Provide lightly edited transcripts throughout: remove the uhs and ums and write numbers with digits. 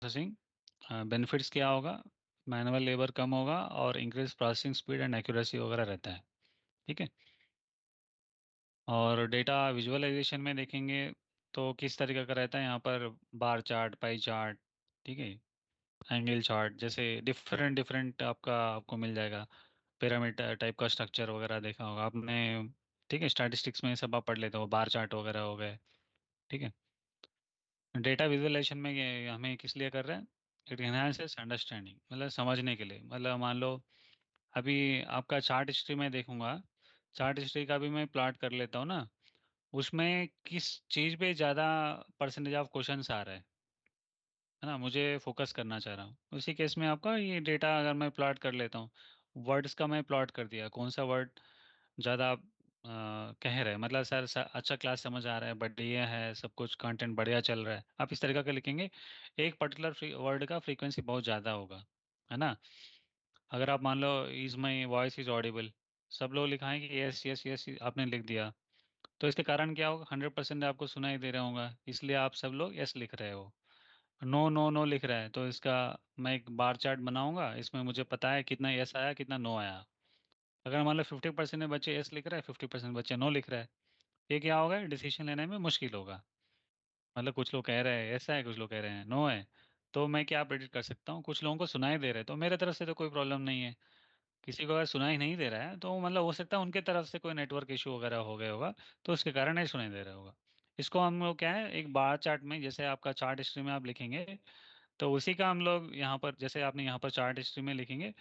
Processing benefits क्या होगा? Manual labour कम होगा और increase processing speed and accuracy वगैरह रहता है। ठीक है। और डेटा विजुअलाइजेशन में देखेंगे तो किस तरीके का रहता है यहाँ पर? बार चार्ट, पाई चार्ट, ठीक है, एंगल चार्ट, जैसे डिफरेंट डिफरेंट आपको मिल जाएगा। पिरामिड टाइप का स्ट्रक्चर वगैरह देखा होगा आपने। ठीक है, स्टैटिस्टिक्स में सब आप पढ़ लेते हो, बार चार्ट वगैरह हो गए। ठीक है। डेटा विजुअलाइजेशन में हमें किस लिए कर रहे हैं? इट एनहांसेस अंडरस्टैंडिंग, मतलब समझने के लिए। मतलब मान लो अभी आपका चार्ट हिस्ट्री में देखूंगा, चार्ट हिस्ट्री का भी मैं प्लॉट कर लेता हूँ ना, उसमें किस चीज़ पे ज़्यादा परसेंटेज ऑफ क्वेश्चंस आ रहा है ना, मुझे फोकस करना चाह रहा हूँ। उसी केस में आपका ये डेटा अगर मैं प्लॉट कर लेता हूँ, वर्ड्स का मैं प्लॉट कर दिया, कौन सा वर्ड ज़्यादा आप कह रहे हैं, मतलब सर अच्छा क्लास समझ आ रहा है, बढ़िया है, सब कुछ कंटेंट बढ़िया चल रहा है, आप इस तरीके का लिखेंगे। एक पर्टिकुलर वर्ड का फ्रीक्वेंसी बहुत ज़्यादा होगा, है ना। अगर आप मान लो is my voice is audible, सब लोग लिखाएं कि यस यस यस, आपने लिख दिया, तो इसके कारण क्या होगा? 100% आपको सुनाई दे रहा होगा, इसलिए आप सब लोग यस लिख रहे हो। नो नो नो लिख रहा है तो इसका मैं एक बार चार्ट बनाऊंगा, इसमें मुझे पता है कितना यस आया कितना नो आया। अगर मान लो 50% में बच्चे यस लिख रहे हैं, 50% बच्चे नो लिख रहे हैं, ये क्या होगा? डिसीजन लेने में मुश्किल होगा। मतलब कुछ लोग कह रहे हैं ऐसा है, कुछ लोग कह रहे हैं नो है, तो मैं क्या प्रेडिक्ट कर सकता हूँ? कुछ लोगों को सुनाई दे रहा है तो मेरे तरफ से तो कोई प्रॉब्लम नहीं है। किसी को अगर सुनाई नहीं दे रहा है तो मतलब हो सकता है उनके तरफ से कोई नेटवर्क इशू वगैरह हो गया होगा, तो उसके कारण नहीं सुनाई दे रहा होगा। इसको हम लोग क्या है, एक बार चार्ट में, जैसे आपका चार्ट हिस्ट्री में आप लिखेंगे, तो उसी का हम लोग यहाँ पर, जैसे आपने यहाँ पर चार्ट हिस्ट्री में लिखेंगे,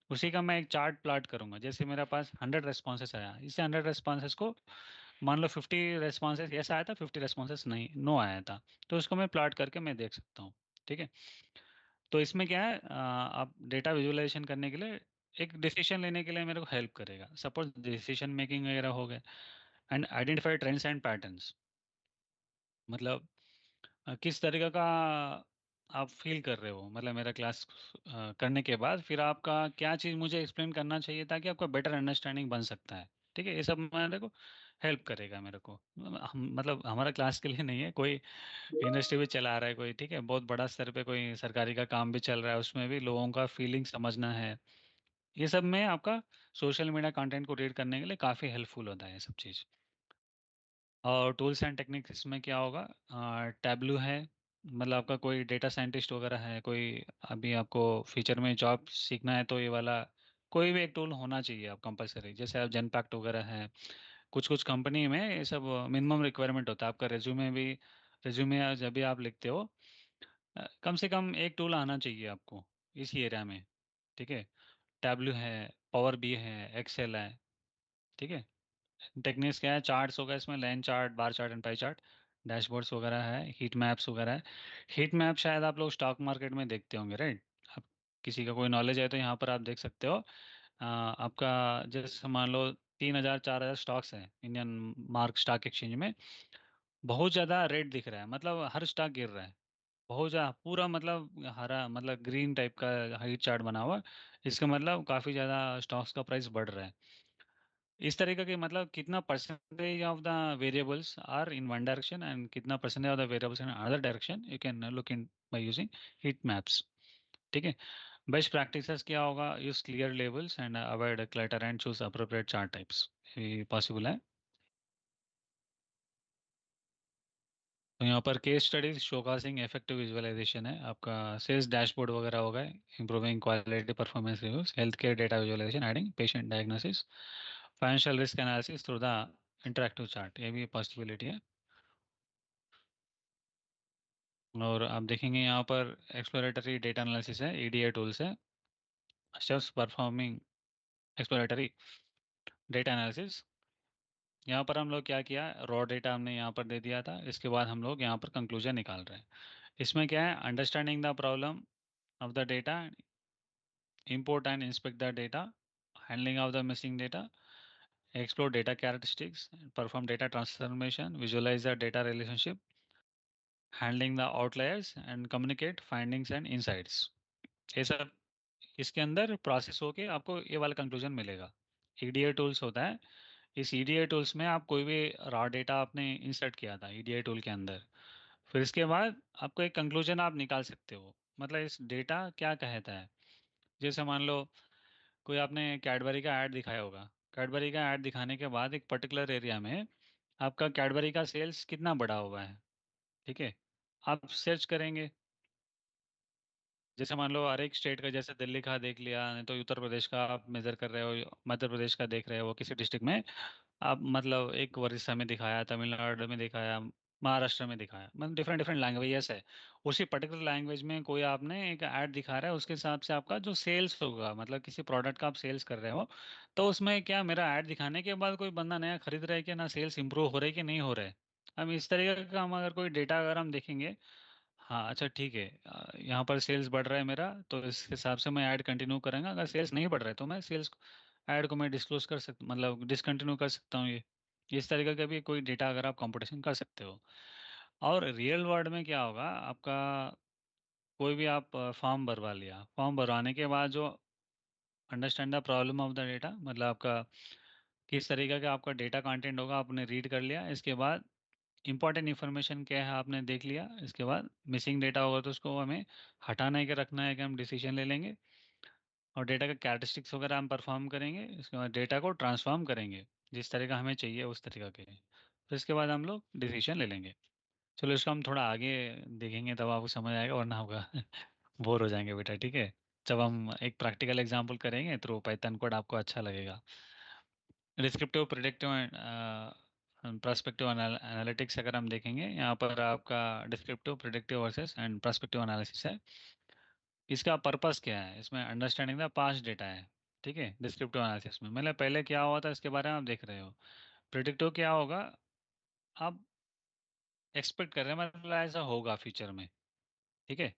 उसी का मैं एक चार्ट प्लॉट करूंगा। जैसे मेरे पास 100 रेस्पॉन्सेस आया, इससे 100 रेस्पॉन्सेस को मान लो 50 रेस्पॉन्सेस यस आया था, 50 रेस्पॉन्सेस नहीं नो आया था, तो उसको मैं प्लॉट करके मैं देख सकता हूँ। ठीक है। तो इसमें क्या है, आप डेटा विजुअलाइजेशन करने के लिए, एक डिसीजन लेने के लिए मेरे को हेल्प करेगा। सपोज डिसीजन मेकिंग वगैरह हो गए, and identify trends and patterns, मतलब किस तरीके का आप फील कर रहे हो, मतलब मेरा क्लास करने के बाद फिर आपका क्या चीज़ मुझे एक्सप्लेन करना चाहिए ताकि आपका बेटर अंडरस्टैंडिंग बन सकता है। ठीक है, ये सब मेरे को हेल्प करेगा मेरे को। मतलब हमारा क्लास के लिए नहीं है, कोई इंडस्ट्री भी चला रहा है कोई, ठीक है, बहुत बड़ा स्तर पे कोई सरकारी का काम भी चल रहा है, उसमें भी लोगों का फीलिंग समझना है। ये सब में आपका सोशल मीडिया कंटेंट को रीड करने के लिए काफ़ी हेल्पफुल होता है ये सब चीज़। और टूल्स एंड टेक्निक्स इसमें क्या होगा? टैबलू है, मतलब आपका कोई डेटा साइंटिस्ट वगैरह है कोई, अभी आपको फ्यूचर में जॉब सीखना है तो ये वाला कोई भी एक टूल होना चाहिए आप कंपलसरी। जैसे आप जेनपैक्ट वगैरह है, कुछ कुछ कंपनी में ये सब मिनिमम रिक्वायरमेंट होता है। आपका रेज्यूमे भी, रेज्यूमे जब भी आप लिखते हो, कम से कम एक टूल आना चाहिए आपको इसी एरिया में। ठीक है। टैबलू है, पावर बी है, एक्सेल है। ठीक है। टेक्निक्स क्या है? चार्ट्स होगा इसमें, line chart, bar chart and pie chart, dashboards वगैरह है, हीट मैप्स वगैरह है। हीट मैप शायद आप लोग स्टॉक मार्केट में देखते होंगे, राइट? आप किसी का कोई नॉलेज है तो यहाँ पर आप देख सकते हो। आपका जैसे मान लो 3,000 4,000 स्टॉक्स हैं इंडियन मार्क स्टॉक एक्सचेंज में, बहुत ज़्यादा रेट दिख रहा है, मतलब हर स्टॉक गिर रहा है बहुत ज़्यादा, पूरा मतलब हरा, मतलब ग्रीन टाइप का हीट चार्ट बना हुआ है। इसका मतलब काफ़ी ज़्यादा स्टॉक्स का प्राइस बढ़ रहा है। इस तरीके के, मतलब कितना percentage of the variables are in one direction and कितना percentage of the variables in another direction, you can look in by using heat maps. ठीक है। बेस्ट प्रैक्टिसेस क्या होगा? Use clear labels and avoid clutter and choose appropriate chart types, ये possible है। तो यहाँ पर case studies showcasing effective visualization है, आपका सेल्स डैशबोर्ड वगैरह होगा, improving quality performance reviews, health care data visualisation, aiding patient diagnosis, financial risk analysis through the interactive chart, ये भी पॉसिबिलिटी है। और आप देखेंगे यहाँ पर एक्सप्लोरेटरी डेटा एनालिसिस है, ईडीए टूल्स है, steps performing exploratory data analysis. यहाँ पर हम लोग क्या किया, रॉ डेटा हमने यहाँ पर दे दिया था, इसके बाद हम लोग यहाँ पर कंक्लूजन निकाल रहे हैं। इसमें क्या है? Understanding the problem of the data, import and inspect the data, handling of the missing data, explore data characteristics, perform data transformation, visualize the data relationship, handling the outliers and communicate findings and insights। ये सब इसके अंदर process होके आपको ये वाला conclusion मिलेगा। EDA tools होता है, इस ईडीए टूल्स में आप कोई भी रॉ डेटा आपने इंसर्ट किया था ईडीए टूल के अंदर, फिर इसके बाद आपको एक कंक्लूजन आप निकाल सकते हो। मतलब इस डेटा क्या कहता है। जैसे मान लो कोई आपने कैडबरी का ऐड दिखाया होगा। कैडबरी का ऐड दिखाने के बाद एक पर्टिकुलर एरिया में आपका कैडबरी का सेल्स कितना बढ़ा हुआ है। ठीक है। आप सर्च करेंगे। जैसे मान लो हर एक स्टेट का, जैसे दिल्ली का देख लिया, नहीं तो उत्तर प्रदेश का आप मेजर कर रहे हो, मध्य प्रदेश का देख रहे हो किसी डिस्ट्रिक्ट में। आप मतलब एक उड़ीसा में दिखाया, तमिलनाडु में दिखाया, महाराष्ट्र में दिखाया, मतलब डिफरेंट डिफरेंट लैंग्वेजेस है। उसी पर्टिकुलर लैंग्वेज में कोई आपने एक ऐड दिखा रहा है, उसके हिसाब से आपका जो सेल्स होगा, मतलब किसी प्रोडक्ट का आप सेल्स कर रहे हो, तो उसमें क्या मेरा ऐड दिखाने के बाद कोई बंदा नया खरीद रहा है कि ना, सेल्स इंप्रूव हो रहे हैं कि नहीं हो रहे। हम इस तरीके का, हम अगर कोई डेटा अगर हम देखेंगे। हाँ अच्छा ठीक है। यहाँ पर सेल्स बढ़ रहा है मेरा, तो इस हिसाब से मैं ऐड कंटिन्यू करूँगा। अगर सेल्स नहीं बढ़ रहा है तो मैं सेल्स ऐड को मैं डिस्क्लोज कर सकता, मतलब डिसकंटिन्यू कर सकता हूँ। ये इस तरीके का भी कोई डेटा अगर आप कंपटीशन कर सकते हो। और रियल वर्ल्ड में क्या होगा आपका, कोई भी आप फॉर्म भरवा लिया, फॉर्म भरवाने के बाद जो understand the problem of the data, मतलब आपका किस तरीके का आपका डेटा कंटेंट होगा, आपने रीड कर लिया। इसके बाद इंपॉर्टेंट इन्फॉर्मेशन क्या है आपने देख लिया। इसके बाद मिसिंग डेटा होगा तो उसको हमें हटाना है कि रखना है कि हम डिसीजन ले लेंगे। और डेटा का कैरेक्टरिस्टिक्स वगैरह हम परफॉर्म करेंगे। इसके बाद डेटा को ट्रांसफॉर्म करेंगे जिस तरह का हमें चाहिए उस तरीका के। फिर इसके बाद हम लोग डिसीजन ले लेंगे। चलो इसको हम थोड़ा आगे देखेंगे तब आपको समझ आएगा, वरना होगा बोर हो जाएंगे बेटा। ठीक है। जब हम एक प्रैक्टिकल एग्जांपल करेंगे तो पाइथन कोड आपको अच्छा लगेगा। Descriptive, predictive and prospective analytics अगर हम देखेंगे, यहाँ पर आपका descriptive, predictive versus and prospective analysis है। इसका पर्पस क्या है, इसमें अंडरस्टैंडिंग द पास्ट डेटा है। ठीक है। डिस्क्रिप्टिव एनालिसिस में मतलब पहले क्या हुआ था इसके बारे में आप देख रहे हो। प्रिडिक्टिव क्या होगा, आप एक्सपेक्ट कर रहे हैं, मतलब ऐसा होगा फ्यूचर में। ठीक है।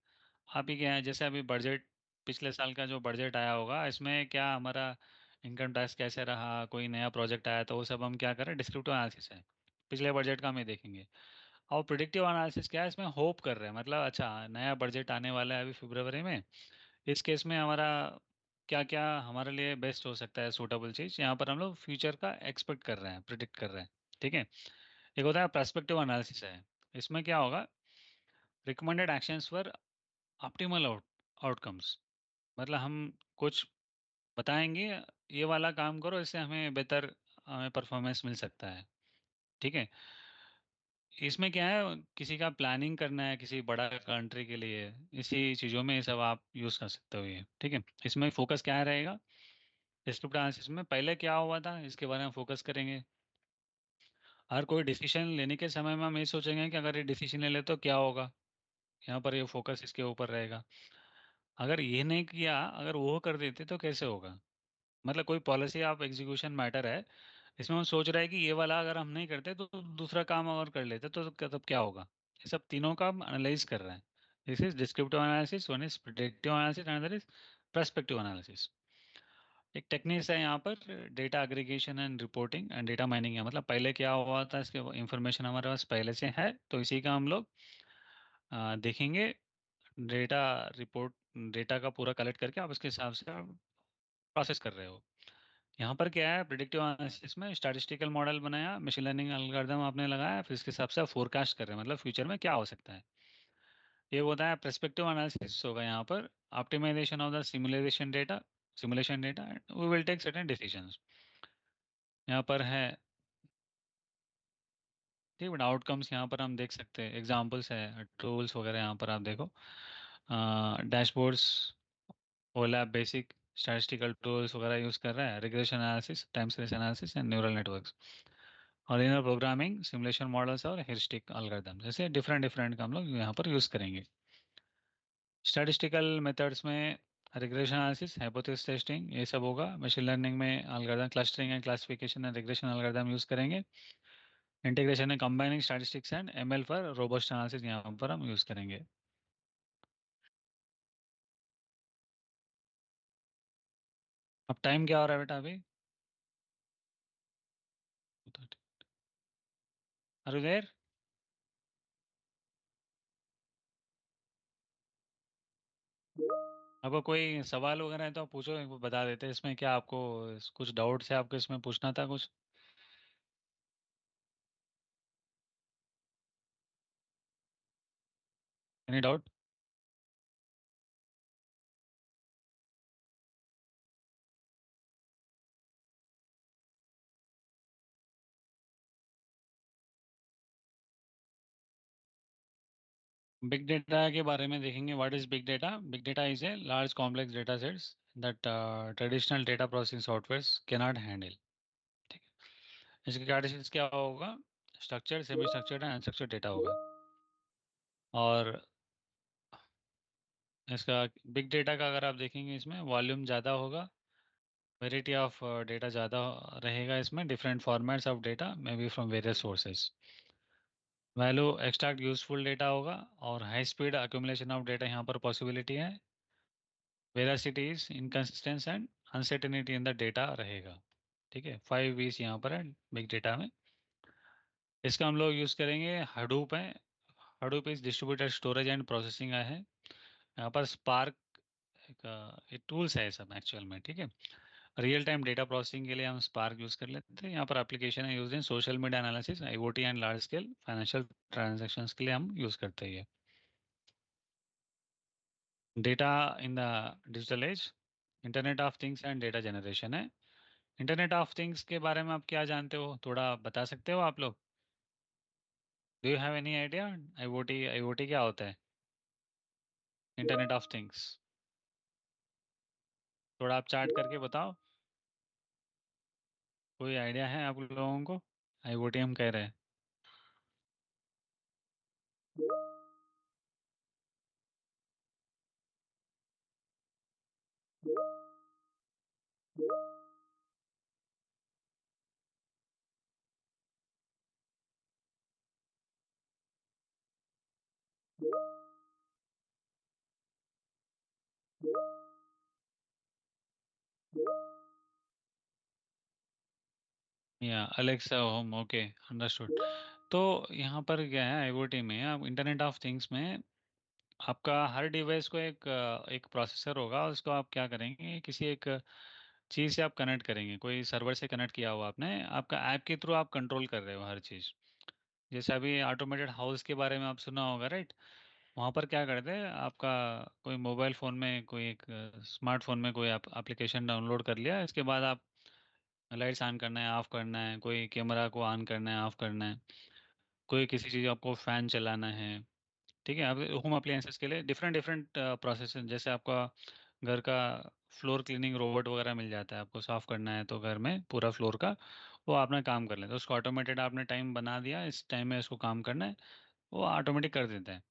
आप ही क्या है, जैसे अभी बजट, पिछले साल का जो बजट आया होगा, इसमें क्या हमारा इनकम टैक्स कैसे रहा, कोई नया प्रोजेक्ट आया, तो वो सब हम क्या करें, डिस्क्रिप्टिव एनालिसिस है। पिछले बजट का हम ये देखेंगे। और प्रिडिक्टिव एनालिसिस क्या है, इसमें होप कर रहे हैं, मतलब अच्छा नया बजट आने वाला है अभी फरवरी में। इस केस में हमारा क्या क्या हमारे लिए बेस्ट हो सकता है, सूटेबल चीज़, यहाँ पर हम लोग फ्यूचर का एक्सपेक्ट कर रहे हैं, प्रिडिक्ट कर रहे हैं। ठीक है। एक होता है पर्सपेक्टिव एनालिसिस है। इसमें क्या होगा, recommended actions for optimal outcomes, मतलब हम कुछ बताएंगे, ये वाला काम करो, इससे हमें बेहतर हमें परफॉर्मेंस मिल सकता है। ठीक है। इसमें क्या है, किसी का प्लानिंग करना है किसी बड़ा कंट्री के लिए, इसी चीज़ों में ये सब आप यूज़ कर सकते हो ये। ठीक है। इसमें फोकस क्या रहेगा, स्क्रिप्ट एनालिसिस में पहले क्या हुआ था इसके बारे में फोकस करेंगे। हर कोई डिसीजन लेने के समय में हम ये सोचेंगे कि अगर ये डिसीजन ले ले तो क्या होगा। यहाँ पर ये फोकस इसके ऊपर रहेगा। अगर ये नहीं किया, अगर वो कर देते तो कैसे होगा। मतलब कोई पॉलिसी आप एग्जीक्यूशन मैटर है, इसमें हम सोच रहे हैं कि ये वाला अगर हम नहीं करते तो दूसरा काम अगर कर लेते तो तब क्या होगा। ये सब तीनों का हम एनालाइज कर रहे हैं। This is descriptive analysis, one is predictive analysis, another is perspective analysis. एक टेक्निक्स है यहाँ पर, data aggregation and reporting and data mining है। मतलब पहले क्या हुआ था, इसके इंफॉर्मेशन हमारे पास पहले से है, तो इसी का हम लोग देखेंगे। डेटा रिपोर्ट, डेटा का पूरा कलेक्ट करके आप उसके हिसाब से प्रोसेस कर रहे हो। यहाँ पर क्या है, प्रिडिक्टिव एनालिसिस में स्टैटिस्टिकल मॉडल बनाया, मशीन लर्निंग एल्गोरिदम आपने लगाया, फिर इसके हिसाब से आप फोरकास्ट कर रहे हैं, मतलब फ्यूचर में क्या हो सकता है। ये होता है पर्सपेक्टिव एनालिसिस होगा यहाँ पर, optimisation of the simulation data we will take certain decisions. यहाँ पर है। ठीक, बट आउटकम्स यहाँ पर हम देख सकते हैं, एग्जांपल्स है, टूल्स वगैरह यहाँ पर आप देखो। डैशबोर्ड्स, ओलैप बेसिक स्टैटिस्टिकल टूल्स वगैरह यूज़ कर रहा है, regression analysis, time series analysis and neural networks, और लिनियर प्रोग्रामिंग, सिमुलेशन मॉडल्स और हेरिस्टिक एल्गोरिथम, जैसे डिफरेंट डिफरेंट का हम लोग यहाँ पर यूज़ करेंगे। स्टैटिस्टिकल मेथड्स में रिग्रेशन एनालिसिस, हाइपोथेसिस टेस्टिंग, ये सब होगा। मशीन लर्निंग में algorithm clustering and classification and regression algorithm use करेंगे। इंटीग्रेशन में combining statistics and ML for robust analysis यहाँ पर हम यूज़ करेंगे। अब टाइम क्या हो रहा है बेटा अभी। अरे देर, आपको कोई सवाल वगैरह है तो आप पूछो, एक बार बता देते हैं। इसमें क्या आपको कुछ डाउट्स है आपको, इसमें पूछना था कुछ। Any doubt. बिग डेटा के बारे में देखेंगे। What is big data? Big data is a large complex data sets that traditional data processing softwares can not handle. ठीक है। इसके कैरेक्टरिस्टिक्स क्या होगा? Structured, semi structured and unstructured data होगा। और इसका बिग डेटा का अगर आप देखेंगे, इसमें वॉल्यूम ज़्यादा होगा, वेराइटी ऑफ डेटा ज़्यादा रहेगा, इसमें different formats of data may be from various sources. Value extract useful data होगा, और high speed accumulation of data यहाँ पर पॉसिबिलिटी है। Veracity is inconsistence and uncertainty in the data रहेगा। ठीक है, 5 V's यहाँ पर है बिग डेटा में। इसका हम लोग यूज़ करेंगे हडूप है। Hadoop is distributed storage and processing है यहाँ पर। स्पार्क एक टूल्स है सब एक्चुअल में। ठीक है। रियल टाइम डेटा प्रोसेसिंग के लिए हम स्पार्क यूज़ कर लेते हैं। यहाँ पर एप्लीकेशन है use in social media analysis, IoT and large scale financial transactions के लिए हम यूज़ करते हैं ये। Data in the digital age, internet of things and data generation है। इंटरनेट ऑफ थिंग्स के बारे में आप क्या जानते हो, थोड़ा बता सकते हो आप लोग? Do you have any idea? IoT, IoT क्या होता है? इंटरनेट ऑफ थिंग्स, थोड़ा आप चार्ट करके बताओ। कोई आइडिया है आप लोगों को? आईओटी हम कह रहे हैं। या अलेक्सा होम, ओके, अंडरस्टूड। तो यहाँ पर क्या है, आईओटी में आप इंटरनेट ऑफ थिंग्स में आपका हर डिवाइस को एक प्रोसेसर होगा। उसको आप क्या करेंगे, किसी एक चीज़ से आप कनेक्ट करेंगे, कोई सर्वर से कनेक्ट किया हुआ आपने, आपका ऐप के थ्रू आप कंट्रोल कर रहे हो हर चीज़। जैसे अभी ऑटोमेटेड हाउस के बारे में आप सुना होगा, राइट? वहाँ पर क्या करते हैं, आपका कोई मोबाइल फ़ोन में कोई एक स्मार्टफोन में कोई आप एप्लीकेशन डाउनलोड कर लिया, इसके बाद आप लाइट्स ऑन करना है, ऑफ करना है, कोई कैमरा को ऑन करना है, ऑफ करना है, कोई किसी चीज़ आपको फ़ैन चलाना है। ठीक है। अब होम अप्लायंसेस के लिए डिफरेंट डिफरेंट प्रोसेस, जैसे आपका घर का फ्लोर क्लीनिंग रोबोट वगैरह मिल जाता है, आपको साफ़ करना है तो घर में पूरा फ्लोर का, वो अपना काम कर लेता है। उसको ऑटोमेटेड आपने टाइम बना दिया, इस टाइम में इसको काम करना है, वो ऑटोमेटिक कर देता है।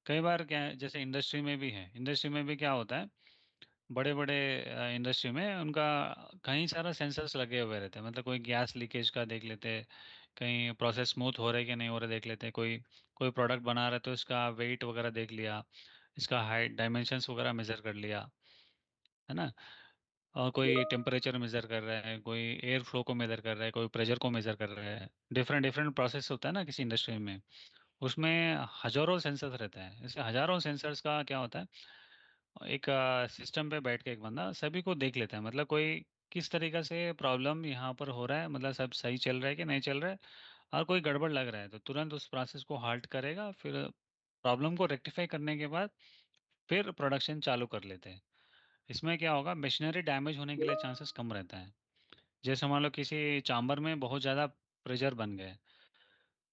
कई बार क्या है, जैसे इंडस्ट्री में भी है, इंडस्ट्री में भी क्या होता है, बड़े बड़े इंडस्ट्री में उनका कई सारा सेंसर्स लगे हुए रहते हैं। मतलब कोई गैस लीकेज का देख लेते हैं, कहीं प्रोसेस स्मूथ हो रहा है कि नहीं हो रहा देख लेते हैं, कोई कोई प्रोडक्ट बना रहा है तो इसका वेट वगैरह देख लिया, इसका हाइट डायमेंशंस वगैरह मेजर कर लिया, है ना? और कोई टेम्परेचर मेजर कर रहा है, कोई एयर फ्लो को मेजर कर रहा है, कोई प्रेशर को मेजर कर रहा है। डिफरेंट डिफरेंट प्रोसेस होता है ना किसी इंडस्ट्री में, उसमें हजारों सेंसर्स रहता है। ऐसे हजारों सेंसर्स का क्या होता है, एक सिस्टम पे बैठ के एक बंदा सभी को देख लेता है। मतलब कोई किस तरीके से प्रॉब्लम यहाँ पर हो रहा है, मतलब सब सही चल रहा है कि नहीं चल रहा है, और कोई गड़बड़ लग रहा है तो तुरंत उस प्रोसेस को हाल्ट करेगा, फिर प्रॉब्लम को रेक्टिफाई करने के बाद फिर प्रोडक्शन चालू कर लेते हैं। इसमें क्या होगा, मशीनरी डैमेज होने के लिए चांसेस कम रहता है। जैसे मान लो किसी चांबर में बहुत ज़्यादा प्रेशर बन गया है,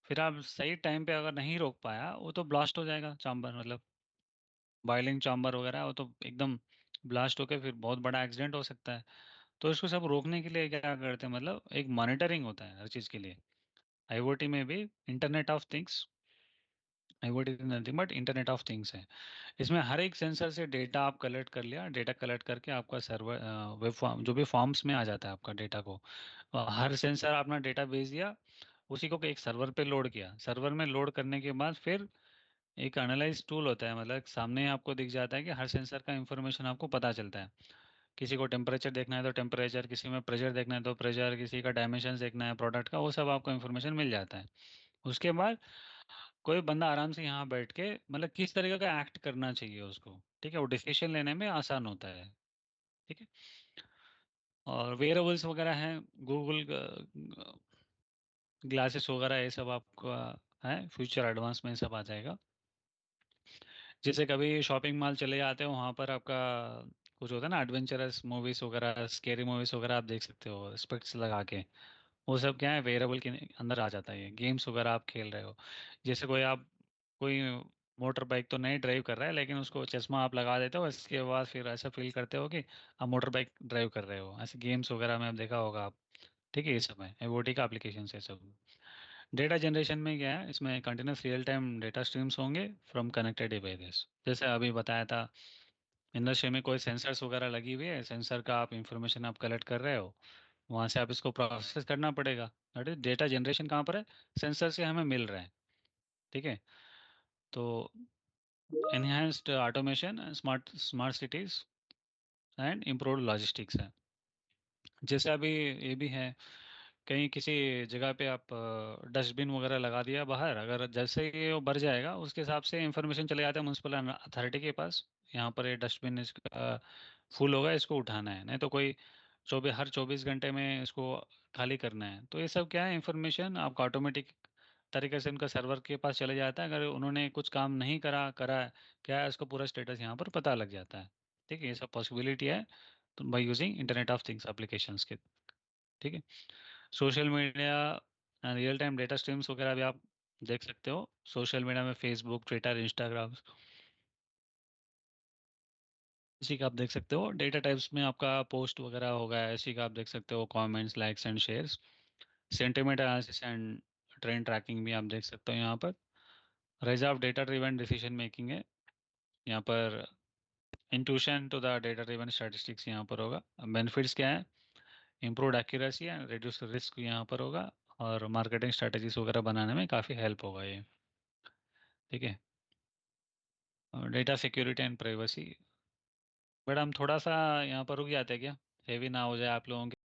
फिर आप सही टाइम पे अगर नहीं रोक पाया, वो तो ब्लास्ट हो जाएगा चांबर, मतलब बॉइलिंग चांबर वगैरह, वो तो एकदम ब्लास्ट होकर फिर बहुत बड़ा एक्सीडेंट हो सकता है। तो इसको सब रोकने के लिए क्या करते हैं, मतलब एक मॉनिटरिंग होता है हर चीज़ के लिए। आईओटी में भी internet of things, IoT nothing but internet of things है। इसमें हर एक सेंसर से डेटा आप कलेक्ट कर लिया, डेटा कलेक्ट करके आपका सर्वर वेब फॉर्म जो भी फॉर्म्स में आ जाता है आपका डेटा को, हर सेंसर अपना डेटा भेज दिया, उसी को एक सर्वर पे लोड किया। सर्वर में लोड करने के बाद फिर एक एनालाइज टूल होता है, मतलब सामने आपको दिख जाता है कि हर सेंसर का इंफॉर्मेशन आपको पता चलता है। किसी को टेम्परेचर देखना है तो टेम्परेचर, किसी में प्रेशर देखना है तो प्रेशर, किसी का डायमेंशन देखना है प्रोडक्ट का, वो सब आपको इन्फॉर्मेशन मिल जाता है। उसके बाद कोई बंदा आराम से यहाँ बैठ के, मतलब किस तरीके का एक्ट करना चाहिए उसको, ठीक है, वो डिसीजन लेने में आसान होता है। ठीक है। और वेयरेबल्स वगैरह हैं, गूगल ग्लासेस वगैरह, ये सब आपका है, फ्यूचर एडवांस में सब आ जाएगा। जैसे कभी शॉपिंग मॉल चले जाते हो, वहाँ पर आपका कुछ होता है ना, एडवेंचरस मूवीज वगैरह, स्केरी मूवीज वगैरह आप देख सकते हो स्पेक्ट्स लगा के। वो सब क्या है, वेयरेबल के अंदर आ जाता है। ये गेम्स वगैरह आप खेल रहे हो, जैसे कोई आप कोई मोटर बाइक तो नहीं ड्राइव कर रहा है, लेकिन उसको चश्मा आप लगा देते हो, इसके बाद फिर ऐसा फील करते हो कि आप मोटर बाइक ड्राइव कर रहे हो। ऐसे गेम्स वगैरह में आप देखा होगा आप। ठीक है, ये सब है IoT का एप्लीकेशन है सब। डेटा जनरेशन में क्या है, इसमें continuous real time data streams होंगे फ्रॉम कनेक्टेड डिवाइसेस। जैसे अभी बताया था, इंडस्ट्री में कोई सेंसर्स वगैरह लगी हुई है, सेंसर का आप इंफॉर्मेशन आप कलेक्ट कर रहे हो, वहाँ से आप इसको प्रोसेस करना पड़ेगा। दैट इज डेटा जनरेशन कहाँ पर है, सेंसर से हमें मिल रहा है। ठीक है। तो enhanced automation, smart smart cities and improved logistics है। जैसे अभी ये भी है, कहीं किसी जगह पे आप डस्टबिन वगैरह लगा दिया बाहर, अगर जैसे ही वो भर जाएगा उसके हिसाब से इंफॉर्मेशन चले जाता है म्यूनसिपल अथॉरिटी के पास, यहाँ पर ये डस्टबिन इसका फुल होगा, इसको उठाना है। नहीं तो कोई हर 24 घंटे में इसको खाली करना है। तो ये सब क्या है, इंफॉर्मेशन आपका ऑटोमेटिक तरीके से उनका सर्वर के पास चले जाता है। अगर उन्होंने कुछ काम नहीं करा करा है, क्या है, उसका पूरा स्टेटस यहाँ पर पता लग जाता है। ठीक है, ये सब पॉसिबिलिटी है तो by using internet of things applications के। ठीक है। Social media real time data streams वगैरह भी आप देख सकते हो सोशल मीडिया में, फेसबुक, ट्विटर, इंस्टाग्राम, इसी का आप देख सकते हो। डेटा टाइप्स में आपका पोस्ट वगैरह होगा, इसी का आप देख सकते हो comments, likes and shares. Sentiment analysis and trend tracking भी आप देख सकते हो यहाँ पर। Rise of data driven decision making है यहाँ पर। Intuition to the data driven statistics यहाँ पर होगा। बेनिफिट्स क्या है, improve accuracy and reduce risk यहाँ पर होगा। और मार्केटिंग स्ट्रेटजीज वगैरह बनाने में काफ़ी हेल्प होगा ये। ठीक है। Data security and privacy. But हम थोड़ा सा यहाँ पर रुक जाते हैं क्या, हेवी ना हो जाए आप लोगों के